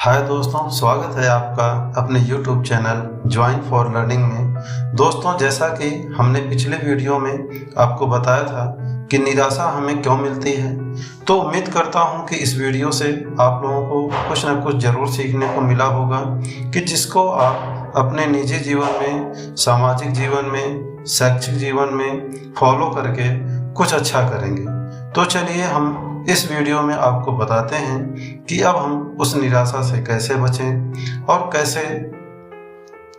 हाय दोस्तों, स्वागत है आपका अपने YouTube channel join for learning में। दोस्तों, जैसा कि हमने पिछले वीडियो में आपको बताया था कि निराशा हमें क्यों मिलती है, तो उम्मीद करता हूं कि इस वीडियो से आप लोगों को कुछ ना कुछ ज़रूर सीखने को मिला होगा कि जिसको आप अपने निजी जीवन में, सामाजिक जीवन में, शैक्षिक जीवन में फॉलो करके कुछ अच्छा करेंगे। तो चलिए हम इस वीडियो में आपको बताते हैं कि अब हम उस निराशा से कैसे बचें और कैसे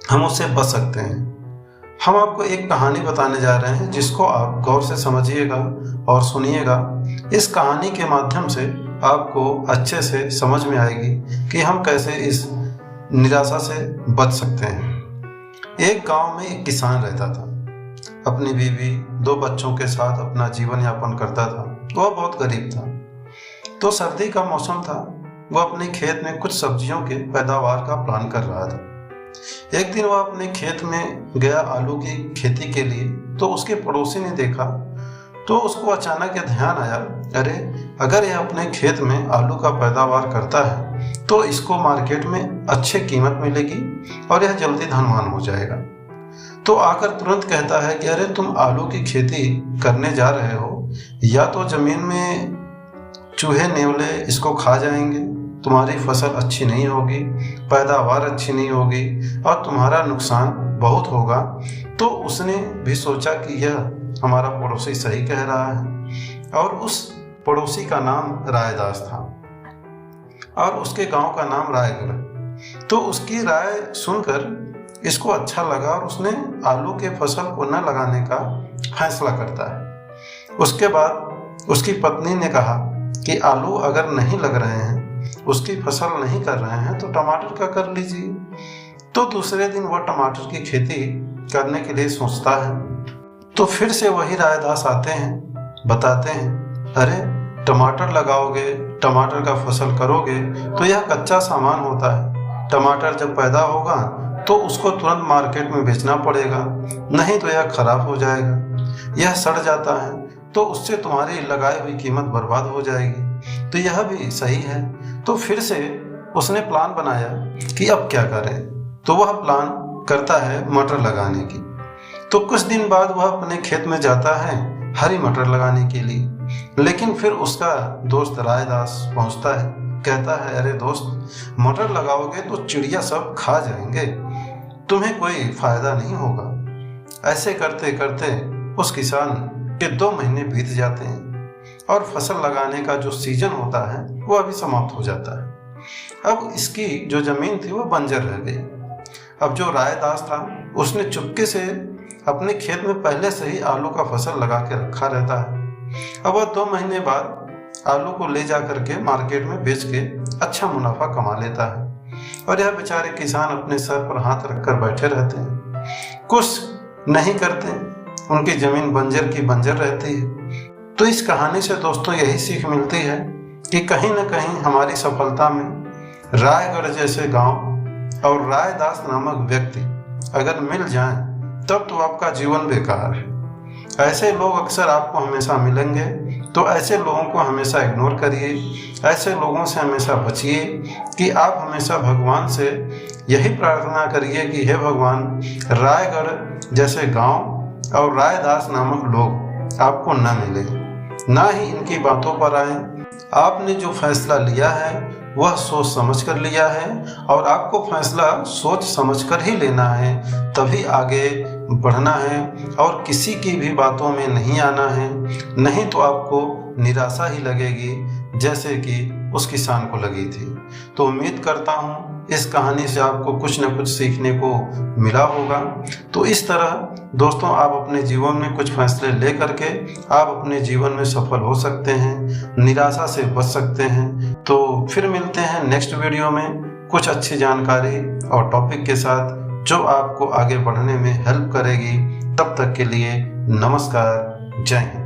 हम उससे बच सकते हैं। हम आपको एक कहानी बताने जा रहे हैं जिसको आप गौर से समझिएगा और सुनिएगा। इस कहानी के माध्यम से आपको अच्छे से समझ में आएगी कि हम कैसे इस निराशा से बच सकते हैं। एक गांव में एक किसान रहता था। अपनी बीवी, 2 बच्चों के साथ अपना जीवन यापन करता था। वह बहुत गरीब था। तो सर्दी का मौसम था। वह अपने खेत में कुछ सब्जियों के पैदावार का प्लान कर रहा था। एक दिन वह अपने खेत में गया आलू की खेती के लिए, तो उसके पड़ोसी ने देखा तो उसको अचानक यह ध्यान आया, अरे अगर यह अपने खेत में आलू का पैदावार करता है तो इसको मार्केट में अच्छी कीमत मिलेगी और यह जल्दी धनवान हो जाएगा। तो आकर तुरंत कहता है कि अरे तुम आलू की खेती करने जा रहे हो, या तो जमीन में चूहे नेवले इसको खा जाएंगे, तुम्हारी फसल अच्छी नहीं होगी, पैदावार अच्छी नहीं होगी और तुम्हारा नुकसान बहुत होगा। तो उसने भी सोचा कि यह हमारा पड़ोसी सही कह रहा है, और उस पड़ोसी का नाम रायदास था और उसके गांव का नाम रायगढ़। तो उसकी राय सुनकर इसको अच्छा लगा और उसने आलू के फसल को न लगाने का फैसला करता है। उसके बाद उसकी पत्नी ने कहा कि आलू अगर नहीं लग रहे हैं, उसकी फसल नहीं कर रहे हैं, तो टमाटर का कर लीजिए। तो दूसरे दिन वह टमाटर की खेती करने के लिए सोचता है। तो फिर से वही रायदास आते हैं, बताते हैं, अरे टमाटर लगाओगे, टमाटर का फसल करोगे तो यह कच्चा सामान होता है। टमाटर जब पैदा होगा तो उसको तुरंत मार्केट में बेचना पड़ेगा, नहीं तो यह खराब हो जाएगा। यह सड़ जाता है तो उससे तुम्हारी लगाई हुई कीमत बर्बाद हो जाएगी। तो यह भी सही है। तो फिर से उसने प्लान बनाया कि अब क्या करें। तो वह प्लान करता है मटर लगाने की। तो कुछ दिन बाद वह अपने खेत में जाता है हरी मटर लगाने के लिए। लेकिन फिर उसका दोस्त रायदास पहुंचता है, कहता है, अरे दोस्त, मटर लगाओगे तो चिड़िया सब खा जाएंगे, तुम्हें कोई फायदा नहीं होगा। ऐसे करते करते उस किसान के 2 महीने बीत जाते हैं और फसल लगाने का जो सीजन होता है वो अभी समाप्त हो जाता है। अब इसकी जो जमीन थी वो बंजर रह गई। अब जो रायदास था उसने चुपके से अपने खेत में पहले से ही आलू का फसल लगा के रखा रहता है। अब वह 2 महीने बाद आलू को ले जा करके मार्केट में बेच के अच्छा मुनाफा कमा लेता है, और यह बेचारे किसान अपने सर पर हाथ रखकर बैठे रहते हैं, कुछ नहीं करते। उनकी जमीन बंजर की बंजर रहती है। तो इस कहानी से दोस्तों यही सीख मिलती है कि कहीं न कहीं हमारी सफलता में रायगढ़ जैसे गांव और रायदास नामक व्यक्ति अगर मिल जाएं, तब तो आपका जीवन बेकार है। ऐसे लोग अक्सर आपको हमेशा मिलेंगे, तो ऐसे लोगों को हमेशा इग्नोर करिए, ऐसे लोगों से हमेशा बचिए। कि आप हमेशा भगवान से यही प्रार्थना करिए कि हे भगवान, रायगढ़ जैसे गांव और रायदास नामक लोग आपको न मिले, ना ही इनकी बातों पर आए। आपने जो फैसला लिया है वह सोच समझ कर लिया है, और आपको फैसला सोच समझ कर ही लेना है, तभी आगे बढ़ना है और किसी की भी बातों में नहीं आना है। नहीं तो आपको निराशा ही लगेगी जैसे कि उस किसान को लगी थी। तो उम्मीद करता हूँ इस कहानी से आपको कुछ न कुछ सीखने को मिला होगा। तो इस तरह दोस्तों आप अपने जीवन में कुछ फैसले ले करके आप अपने जीवन में सफल हो सकते हैं, निराशा से बच सकते हैं। तो फिर मिलते हैं नेक्स्ट वीडियो में कुछ अच्छी जानकारी और टॉपिक के साथ जो आपको आगे बढ़ने में हेल्प करेगी। तब तक के लिए नमस्कार, जय हिंद।